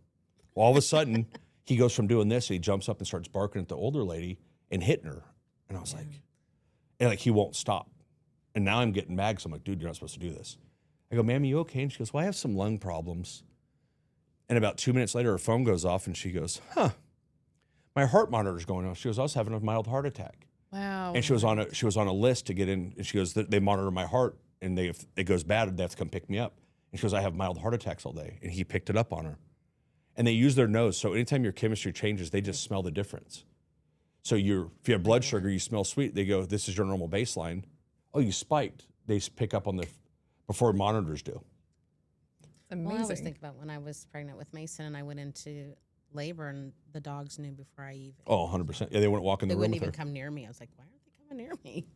Well, all of a sudden, he goes from doing this, and he jumps up and starts barking at the older lady and hitting her. And I was like, he won't stop. And now I'm getting mad because I'm like, dude, you're not supposed to do this. I go, ma'am, are you okay? And she goes, well, I have some lung problems. And about 2 minutes later, her phone goes off, and she goes, my heart monitor's going on. She goes, I was having a mild heart attack. Wow. And she was on a list to get in, and she goes, they monitor my heart, and if it goes bad, they have to come pick me up. And she goes, I have mild heart attacks all day. And he picked it up on her. And they use their nose. So anytime your chemistry changes, they just smell the difference. So if you have blood sugar, you smell sweet. They go, this is your normal baseline. Oh, you spiked. They pick up on before monitors do. Amazing. Well, I always think about when I was pregnant with Mason and I went into labor and the dogs knew before I even. Oh, 100%. Yeah, they wouldn't walk in the room with her. They wouldn't even come near me. I was like, why aren't they coming near me?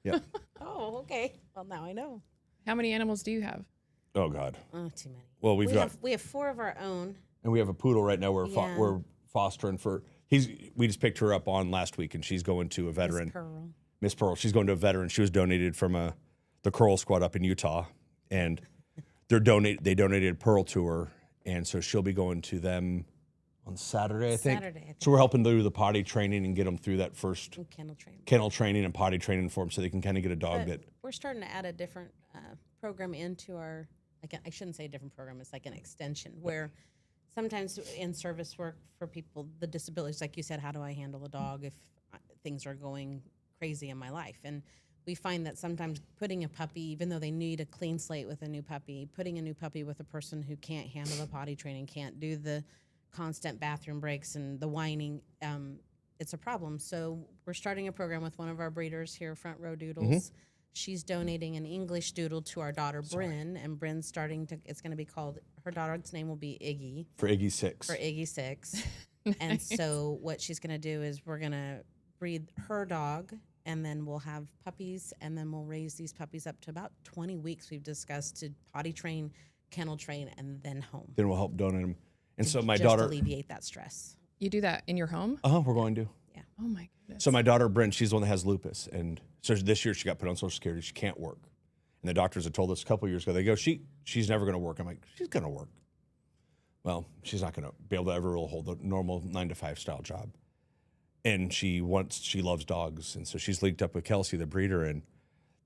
Yeah. Oh, okay. Well, now I know. How many animals do you have? Oh, God. Oh, too many. Well, we have 4 of our own. And we have a poodle right now. We're fostering for. We just picked her up on last week, and she's going to a veteran. Miss Pearl. She's going to a veteran. She was donated from the Coral Squad up in Utah, and they donated Pearl to her, and so she'll be going to them on Saturday, I think. So we're helping do the potty training and get them through that first kennel training and potty training for them, so they can kind of get a dog that. We're starting to add a different program into our. I shouldn't say a different program. It's like an extension where sometimes in service work for people, the disabilities, like you said, how do I handle a dog if things are going crazy in my life? And we find that sometimes putting a puppy, even though they need a clean slate with a new puppy, putting a new puppy with a person who can't handle the potty training, can't do the constant bathroom breaks and the whining, it's a problem. So we're starting a program with one of our breeders here, Front Row Doodles. She's donating an English doodle to our daughter, Bryn, and Bryn's it's going to be called, her daughter's name will be Iggy. For Iggy 6. For Iggy 6. Nice. And so what she's going to do is we're going to breed her dog, and then we'll have puppies, and then we'll raise these puppies up to about 20 weeks, we've discussed, to potty train, kennel train, and then home. Then we'll help donate them. And so my just daughter. alleviate that stress. You do that in your home? We're going to. Yeah. Oh, my goodness. So my daughter, Bryn, she's the one that has lupus. And so this year she got put on Social Security. She can't work. And the doctors had told us a couple of years ago, they go, she's never going to work. I'm like, she's going to work. Well, she's not going to be able to ever hold a normal 9-to-5 style job. And she loves dogs. And so she's linked up with Kelsey, the breeder, and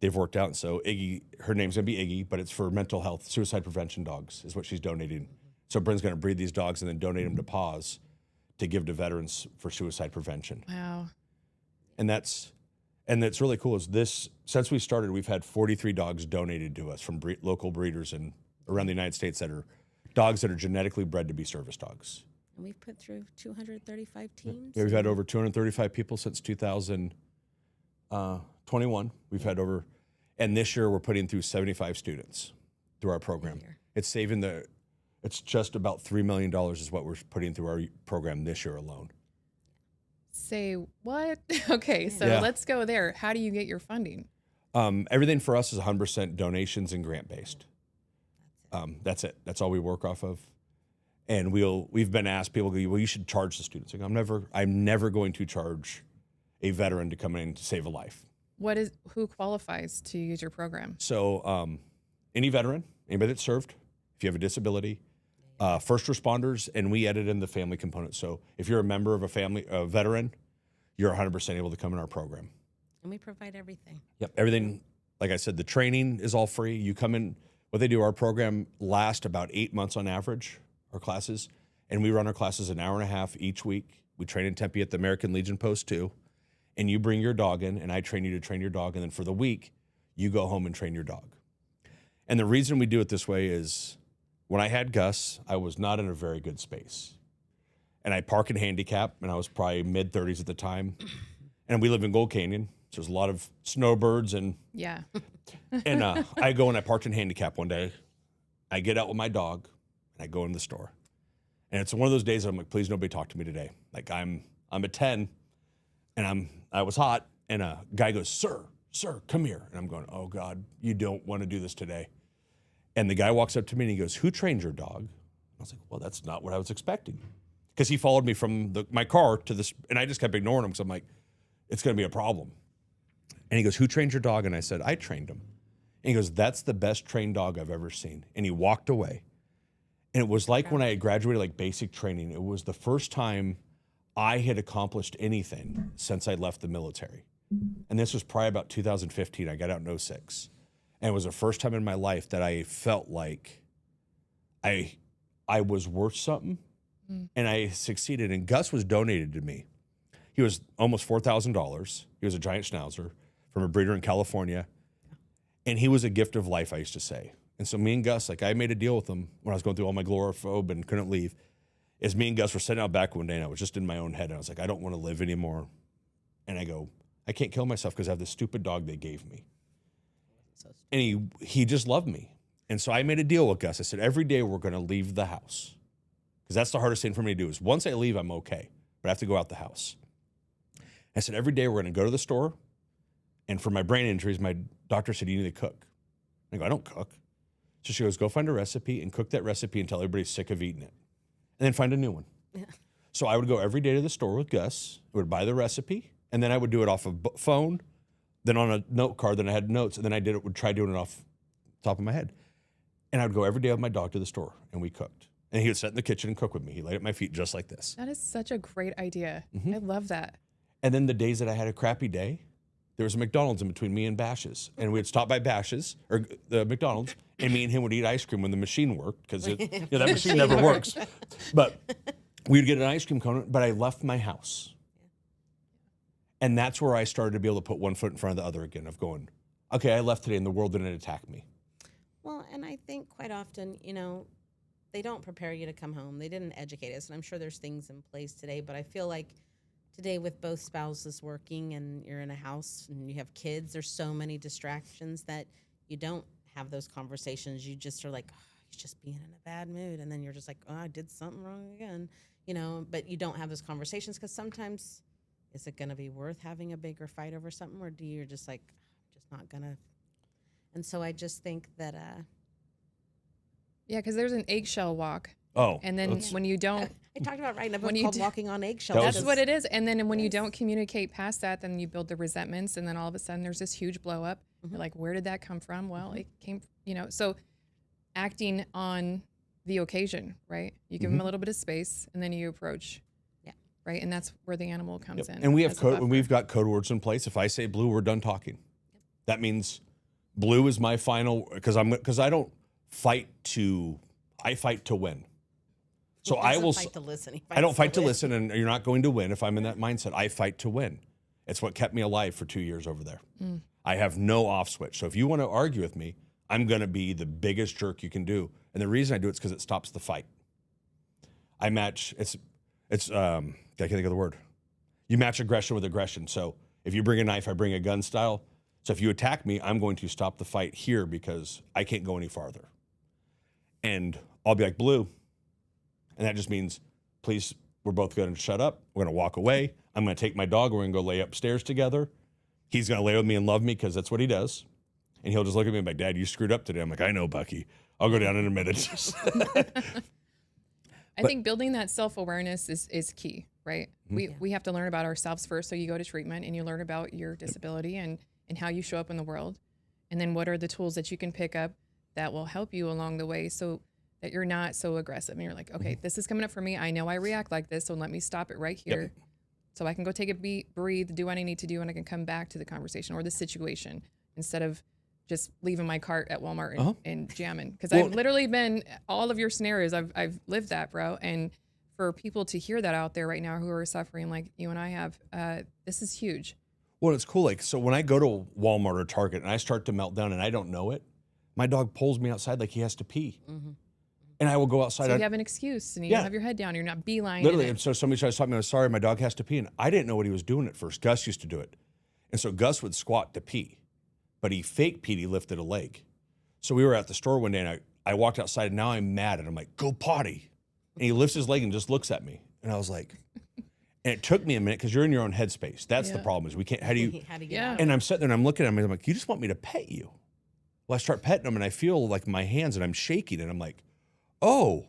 they've worked out. And so Iggy, her name's going to be Iggy, but it's for mental health, suicide prevention dogs is what she's donating. So Bryn's going to breed these dogs and then donate them to P.A.W.S.S to give to veterans for suicide prevention. Wow. And that's really cool is this, since we started, we've had 43 dogs donated to us from local breeders and around the United States that are dogs that are genetically bred to be service dogs. And we've put through 235 teams. Yeah, we've had over 235 people since 2021. We've had over, And this year we're putting through 75 students through our program. It's just about $3 million is what we're putting through our program this year alone. Say what? Okay, so let's go there. How do you get your funding? Everything for us is 100% donations and grant based. That's it. That's all we work off of. And we've been asked, people go, well, you should charge the students. Like, I'm never going to charge a veteran to come in to save a life. Who qualifies to use your program? So any veteran, anybody that's served, if you have a disability, first responders, and we added in the family component. So if you're a member of a veteran, you're 100% able to come in our program. And we provide everything. Yep, everything. Like I said, the training is all free. You come in. What they do, our program lasts about 8 months on average, our classes, and we run our classes an hour and a half each week. We train in Tempe at the American Legion Post 2, and you bring your dog in, and I train you to train your dog, and then for the week, you go home and train your dog. And the reason we do it this way is when I had Gus, I was not in a very good space. And I park in handicap, and I was probably mid-30s at the time. And we live in Gold Canyon, so there's a lot of snowbirds. And and I go and I parked in handicap one day. I get out with my dog, and I go in the store. And it's one of those days I'm like, please nobody talk to me today. Like I'm at 10, and I was hot, and a guy goes, sir, come here. And I'm going, oh God, you don't want to do this today. And the guy walks up to me and he goes, who trained your dog? I was like, well, that's not what I was expecting. Because he followed me from my car to this, and I just kept ignoring him because I'm like, it's going to be a problem. And he goes, who trained your dog? And I said, I trained him. And he goes, that's the best trained dog I've ever seen. And he walked away. And it was like when I had graduated like basic training, it was the first time I had accomplished anything since I left the military. And this was probably about 2015. I got out in 2006. And it was the first time in my life that I felt like I was worth something, and I succeeded. And Gus was donated to me. He was almost $4,000. He was a giant schnauzer from a breeder in California. And he was a gift of life, I used to say. And so me and Gus, like I made a deal with him when I was going through all my agoraphobe and couldn't leave, is me and Gus were sitting out back one day, and I was just in my own head. And I was like, I don't want to live anymore. And I go, I can't kill myself because I have this stupid dog they gave me. And he just loved me. And so I made a deal with Gus. I said, every day we're going to leave the house. Because that's the hardest thing for me to do is once I leave, I'm okay. But I have to go out the house. I said, every day we're going to go to the store. And for my brain injuries, my doctor said, you need to cook. I go, I don't cook. So she goes, go find a recipe and cook that recipe until everybody's sick of eating it. And then find a new one. Yeah. So I would go every day to the store with Gus. I would buy the recipe. And then I would do it off a phone. Then on a note card, then I had notes, and then would try doing it off the top of my head. And I would go every day with my dog to the store, and we cooked. And he would sit in the kitchen and cook with me. He laid at my feet just like this. That is such a great idea. I love that. And then the days that I had a crappy day, there was a McDonald's in between me and Bash's. And we'd stop by Bash's, or the McDonald's, and me and him would eat ice cream when the machine worked, because that machine never works. But we'd get an ice cream cone, but I left my house. And that's where I started to be able to put one foot in front of the other again, of going, okay, I left today and the world didn't attack me. Well, and I think quite often, they don't prepare you to come home. They didn't educate us. And I'm sure there's things in place today, but I feel like today with both spouses working and you're in a house and you have kids, there's so many distractions that you don't have those conversations. You just are like, oh, he's just being in a bad mood. And then you're just like, oh, I did something wrong again, but you don't have those conversations because sometimes is it going to be worth having a bigger fight over something, or do you just like, I'm just not going to? And so I just think that. Yeah, because there's an eggshell walk. Oh. And then when you don't. I talked about writing a book called Walking on Eggshells. That's what it is. And then when you don't communicate past that, then you build the resentments, and then all of a sudden there's this huge blow up. You're like, where did that come from? Well, it came, so acting on the occasion, right? You give them a little bit of space, and then you approach. Right, and that's where the animal comes in. And we have we've got code words in place. If I say blue, we're done talking. That means blue is my final, because I don't fight I fight to win. So I will fight to listen. I don't fight to listen, and you're not going to win if I'm in that mindset. I fight to win. It's what kept me alive for 2 years over there. I have no off switch. So if you want to argue with me, I'm going to be the biggest jerk you can do. And the reason I do it is because it stops the fight. I match I can't think of the word. You match aggression with aggression. So if you bring a knife, I bring a gun style. So if you attack me, I'm going to stop the fight here because I can't go any farther. And I'll be like, Blue. And that just means, please, we're both going to shut up. We're going to walk away. I'm going to take my dog. We're going to go lay upstairs together. He's going to lay with me and love me because that's what he does. And he'll just look at me and be like, Dad, you screwed up today. I'm like, I know, Bucky. I'll go down in a minute. I think building that self-awareness is key, right? We have to learn about ourselves first. So you go to treatment and you learn about your disability and how you show up in the world. And then what are the tools that you can pick up that will help you along the way so that you're not so aggressive. And you're like, okay, this is coming up for me. I know I react like this, so let me stop it right here. So I can go take a beat, breathe, do what I need to do, and I can come back to the conversation or the situation instead of just leaving my cart at Walmart and jamming. Because I've literally been, all of your scenarios, I've lived that, bro. And for people to hear that out there right now who are suffering like you and I have, this is huge. Well, it's cool. Like, so when I go to Walmart or Target and I start to melt down and I don't know it, my dog pulls me outside like he has to pee. And I will go outside. So you have an excuse and you don't have your head down. You're not beelining. Literally. And so somebody tries to talk to me, I'm sorry, my dog has to pee. And I didn't know what he was doing at first. Gus used to do it. And so Gus would squat to pee, but he fake peed, he lifted a leg. So we were at the store one day and I walked outside and now I'm mad and I'm like, go potty. And he lifts his leg and just looks at me. And I was like, and it took me a minute because you're in your own headspace. That's the problem is we can't, how do you get out? And I'm sitting there and I'm looking at him and I'm like, you just want me to pet you. Well, I start petting him and I feel like my hands and I'm shaking and I'm like, you're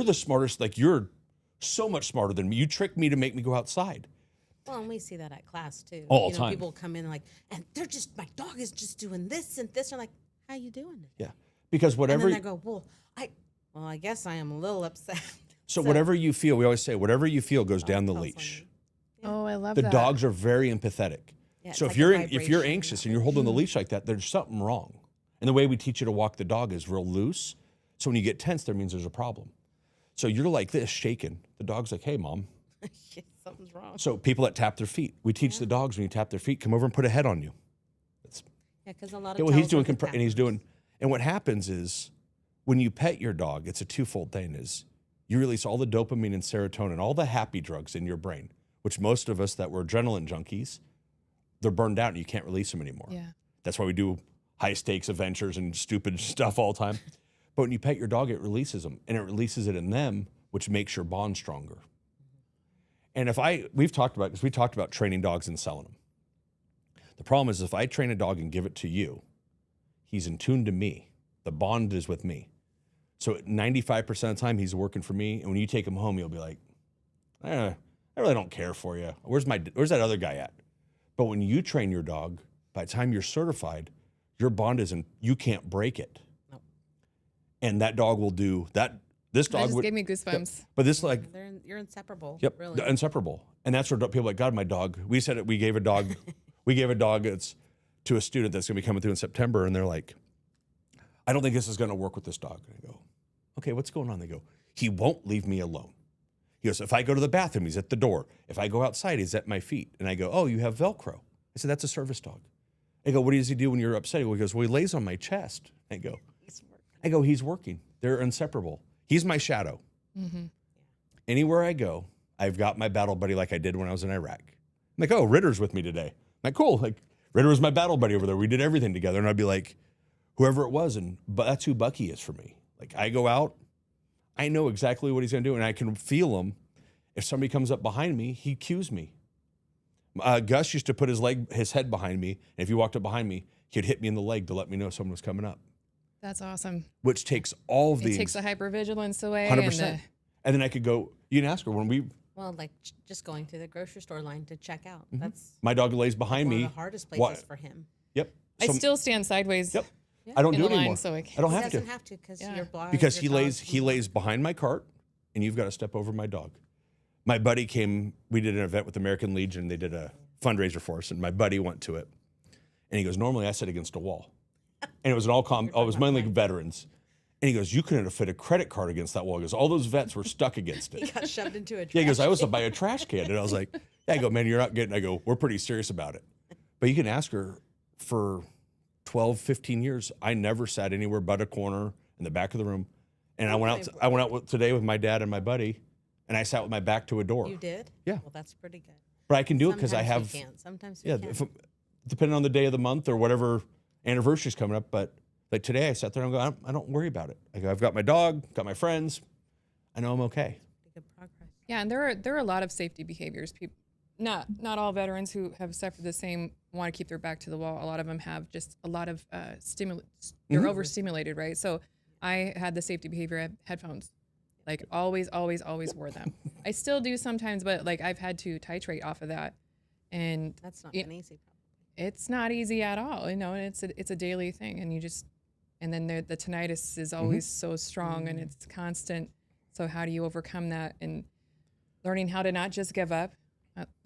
the smartest. Like you're so much smarter than me. You tricked me to make me go outside. Well, and we see that at class too. All the time. People come in like, and they're just, my dog is just doing this and this. They're like, how you doing it? Yeah. Because whatever. And then I go, well, I guess I am a little upset. So whatever you feel, we always say, whatever you feel goes down the leash. Oh, I love that. that. The dogs are very empathetic. Yeah, so like if you're anxious and you're holding the leash like that, there's something wrong. And the way we teach you to walk the dog is real loose. So when you get tense, that means there's a problem. So you're like this, shaking. The dog's like, hey, Mom. Something's wrong. So people that tap their feet, we teach the dogs when you tap their feet, come over and put a head on you. Because a lot of he's doing and what happens is when you pet your dog, it's a twofold thing is you release all the dopamine and serotonin, all the happy drugs in your brain, which most of us that were adrenaline junkies, they're burned out and you can't release them anymore. Yeah. That's why we do high stakes adventures and stupid stuff all the time. But when you pet your dog, it releases them and it releases it in them, which makes your bond stronger. And we talked about training dogs and selling them. The problem is if I train a dog and give it to you, he's in tune to me. The bond is with me. So 95% of the time he's working for me. And when you take him home, you'll be like, I really don't care for you. Where's that other guy at? But when you train your dog, by the time you're certified, your bond isn't, you can't break it. Nope. And that dog will do that. This dog gave me goosebumps. But this you're inseparable. Yep. Really. Inseparable. And that's where people are like, God, my dog. We said it. We gave a dog to a student that's going to be coming through in September. And they're like, I don't think this is going to work with this dog. And I go, okay, what's going on? They go, he won't leave me alone. He goes, if I go to the bathroom, he's at the door. If I go outside, he's at my feet. And I go, oh, you have Velcro. I said, that's a service dog. I go, what does he do when you're upset? He goes, well, he lays on my chest. I go, he's working. They're inseparable. He's my shadow. Mm-hmm. Anywhere I go, I've got my battle buddy like I did when I was in Iraq. I'm like, oh, Ritter's with me today. I'm like, cool. Like, Ritter was my battle buddy over there. We did everything together. And I'd be like, whoever it was. But that's who Bucky is for me. Like, I go out, I know exactly what he's going to do, and I can feel him. If somebody comes up behind me, he cues me. Gus used to put his head behind me, and if he walked up behind me, he'd hit me in the leg to let me know someone was coming up. That's awesome. Which takes all of the... It takes the hypervigilance away. 100%. And then I could go, you can ask her when we... Well, like just going to the grocery store line to check out. Mm-hmm. That's... My dog lays behind me. One of the hardest places for him. Yep. I still stand sideways. Yep. Yeah. I don't do it anymore. I don't have to. He doesn't have to because you're blind. Because he lays behind my cart, and you've got to step over my dog. My buddy came, we did an event with American Legion. They did a fundraiser for us, and my buddy went to it. And he goes, normally I sit against a wall. And it was it was mainly veterans. And he goes, you couldn't have fit a credit card against that wall. He goes, all those vets were stuck against it. He got shoved into a trash Yeah, he goes, I was by a trash can. And I was like, yeah, I go, man, you're not getting, I go, we're pretty serious about it. But you can ask her for 12, 15 years, I never sat anywhere but a corner in the back of the room. And I went out today with my dad and my buddy, and I sat with my back to a door. You did? Yeah. Well, that's pretty good. But I can do it because I have... Sometimes we can't. depending on the day of the month or whatever anniversary's coming up. But like today, I sat there and go, I don't worry about it. Like I've got my dog, got my friends. I know I'm okay. Good progress. Yeah, and there are a lot of safety behaviors. People, not all veterans who have suffered the same want to keep their back to the wall. A lot of them have just a lot of stimulants. They're overstimulated, right? So I had the safety behavior headphones. Like always wore them. I still do sometimes, but like I've had to titrate off of that, and That's not been easy. it's not easy at all, and it's a daily thing, and then the tinnitus is always so strong and it's constant. So how do you overcome that? And learning how to not just give up,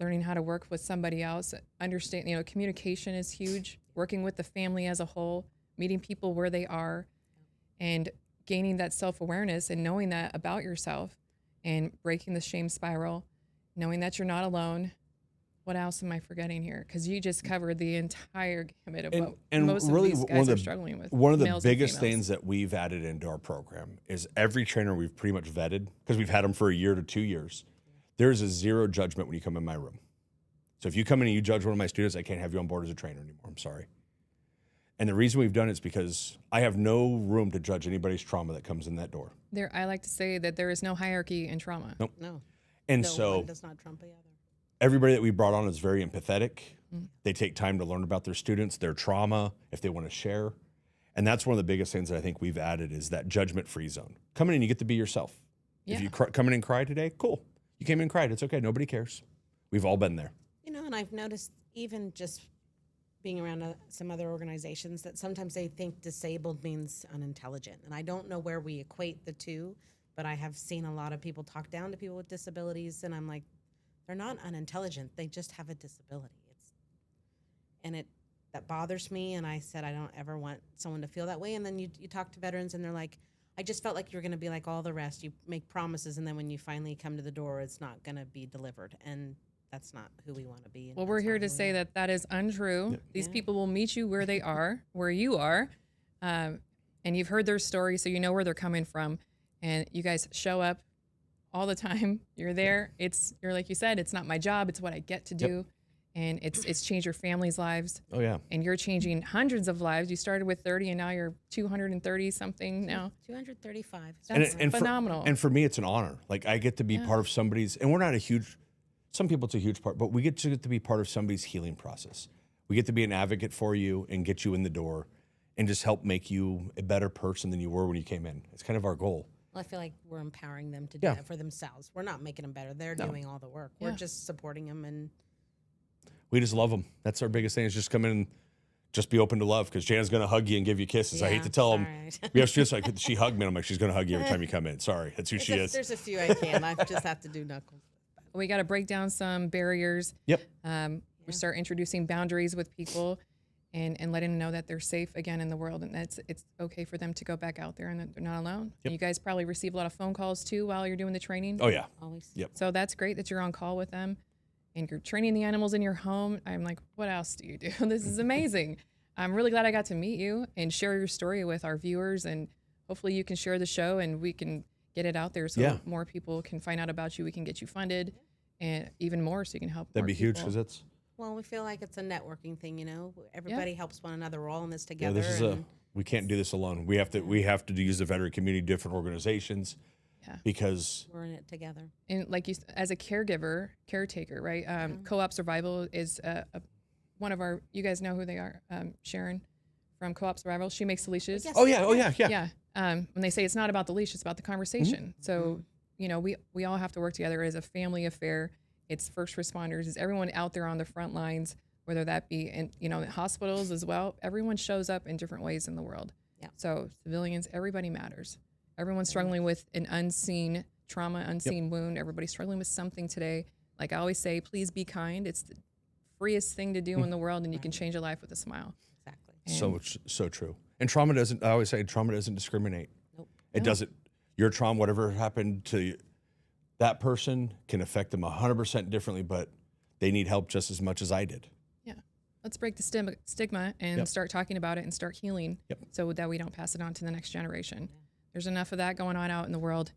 learning how to work with somebody else, understand, communication is huge. Working with the family as a whole, meeting people where they are, and gaining that self-awareness and knowing that about yourself, and breaking the shame spiral, knowing that you're not alone. What else am I forgetting here? Because you just covered the entire gamut of what most really of these guys are struggling with. One of the males and biggest females. things that we've added into our program is every trainer we've pretty much vetted, because we've had them for a year to 2 years. There's a zero judgment when you come in my room. So if you come in and you judge one of my students, I can't have you on board as a trainer anymore. I'm sorry. And the reason we've done it is because I have no room to judge anybody's trauma that comes in that door. I like to say that there is no hierarchy in trauma. Nope. No. And No so one does not trump the other. everybody that we brought on is very empathetic. They take time to learn about their students, their trauma, if they want to share. And that's one of the biggest things that I think we've added is that judgment-free zone. Come in and you get to be yourself. Yeah. If you come in and cry today, cool. You came in and cried. It's okay. Nobody cares. We've all been there. And I've noticed even just being around some other organizations that sometimes they think disabled means unintelligent. And I don't know where we equate the two, but I have seen a lot of people talk down to people with disabilities, and I'm like, they're not unintelligent. They just have a disability. That bothers me, and I said I don't ever want someone to feel that way. And then you talk to veterans, and they're like, I just felt like you're going to be like all the rest. You make promises, and then when you finally come to the door, it's not going to be delivered. And that's not who we want to be. Well, we're here to say that is untrue. Yeah. These people will meet you where they are, where you are. And you've heard their story, so you know where they're coming from. And you guys show up all the time. You're there. You're like you said, it's not my job. It's what I get to do. And it's changed your family's lives. Oh, yeah. And you're changing hundreds of lives. You started with 30, and now you're 230 something now. 235. That's phenomenal. And for me, it's an honor. Like, I get to be part of somebody's, and we're not a huge, some people it's a huge part, but we get to be part of somebody's healing process. We get to be an advocate for you and get you in the door and just help make you a better person than you were when you came in. It's kind of our goal. Well, I feel like we're empowering them to do that for themselves. We're not making them better. They're doing all the work. We're just supporting them, and we just love them. That's our biggest thing, is just come in and just be open to love, because Janna's going to hug you and give you kisses. I hate to tell them. We have students like, she hugged me. I'm like, she's going to hug you every time you come in. Sorry, that's who she is. There's a few I can. I just have to do knuckles. We got to break down some barriers. Yep. We start introducing boundaries with people, and letting them know that they're safe again in the world, and it's okay for them to go back out there and that they're not alone. Yep. You guys probably receive a lot of phone calls too while you're doing the training. Oh, yeah. Always. Yep. So that's great that you're on call with them, and you're training the animals in your home. I'm like, what else do you do? This is amazing. I'm really glad I got to meet you and share your story with our viewers, and hopefully you can share the show and we can get it out there so more people can find out about you. We can get you funded, and even more, so you can help. That'd be huge, people. because it's. Well, we feel like it's a networking thing, Everybody helps one another. We're all in this together. Yeah, this is we can't do this alone. We have to use the veteran community, different organizations, because we're in it together. And like you, as a caretaker, right? Co-op Survival is one of our. You guys know who they are, Sharon from Co-op Survival. She makes the leashes. Yes. Oh yeah. Yeah. When they say it's not about the leash, it's about the conversation. So we all have to work together as a family affair. It's first responders, it's everyone out there on the front lines, whether that be in hospitals as well. Everyone shows up in different ways in the world. Yeah. So civilians, everybody matters. Everyone's struggling with an unseen trauma, unseen wound. Everybody's struggling with something today. Like I always say, please be kind. It's the freest thing to do in the world, and you can change a life with a smile. Exactly. So true. And trauma doesn't. I always say trauma doesn't discriminate. Nope. It doesn't. Your trauma, whatever happened to that person, can affect them 100% differently, but they need help just as much as I did. Yeah. Let's break the stigma and start talking about it and start healing so that we don't pass it on to the next generation. There's enough of that going on out in the world,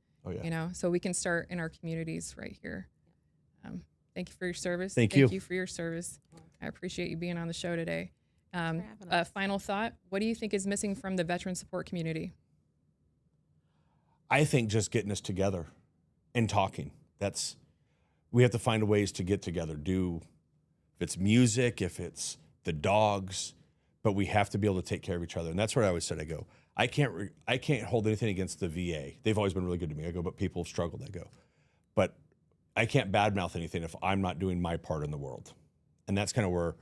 so we can start in our communities right here. Thank you for your service. Thank you for your service. I appreciate you being on the show today. for having us. Final thought, what do you think is missing from the veteran support community? I think just getting us together and talking. We have to find ways to get together. If it's music, if it's the dogs, but we have to be able to take care of each other. And that's where I always said, I can't hold anything against the VA. They've always been really good to me. I go, but people have struggled. I go, but I can't badmouth anything if I'm not doing my part in the world. And that's kind of where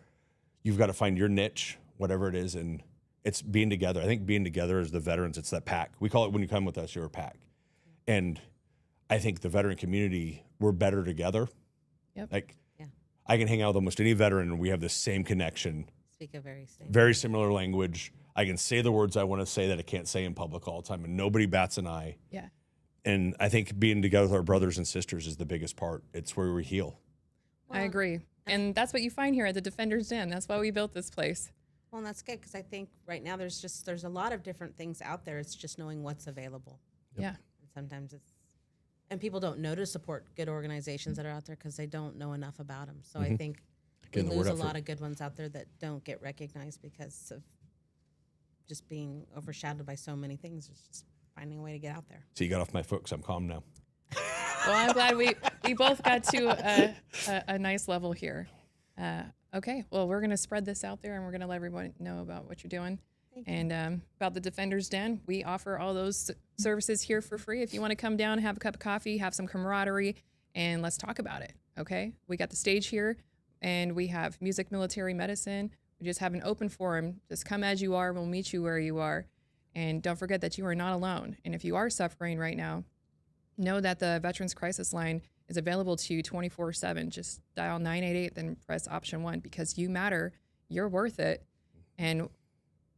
you've got to find your niche, whatever it is, and it's being together. I think being together as the veterans, it's that pack. We call it when you come with us, you're a pack. And I think the veteran community, we're better together. Yep. Like, Yeah. I can hang out with almost any veteran and we have the same connection, Speak a very similar language. I can say the words I want to say that I can't say in public all the time, and nobody bats an eye. Yeah. And I think being together with our brothers and sisters is the biggest part. It's where we heal. I agree. And that's what you find here at the Defender's Den. That's why we built this place. Well, and that's good because I think right now there's a lot of different things out there. It's just knowing what's available. Yeah. And sometimes and people don't know to support good organizations that are out there because they don't know enough about them. So I think Getting we the word lose a out lot of good ones out there that don't get recognized because of just being overshadowed by so many things. It's just finding a way to get out there. So you got off my foot because I'm calm now. Well, I'm glad we both got to a nice level here. Okay, well, we're going to spread this out there and we're going to let everyone know about what you're doing. And about the Defender's Den, we offer all those services here for free. If you want to come down, have a cup of coffee, have some camaraderie, and let's talk about it, okay? We got the stage here, and we have music, military, medicine. We just have an open forum. Just come as you are. We'll meet you where you are. And don't forget that you are not alone. And if you are suffering right now, know that the Veterans Crisis Line is available to you 24/7. Just dial 988, then press option 1 because you matter. You're worth it. And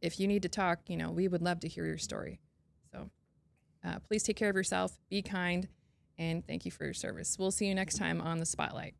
if you need to talk, we would love to hear your story. So please take care of yourself, be kind, and thank you for your service. We'll see you next time on The Spotlight.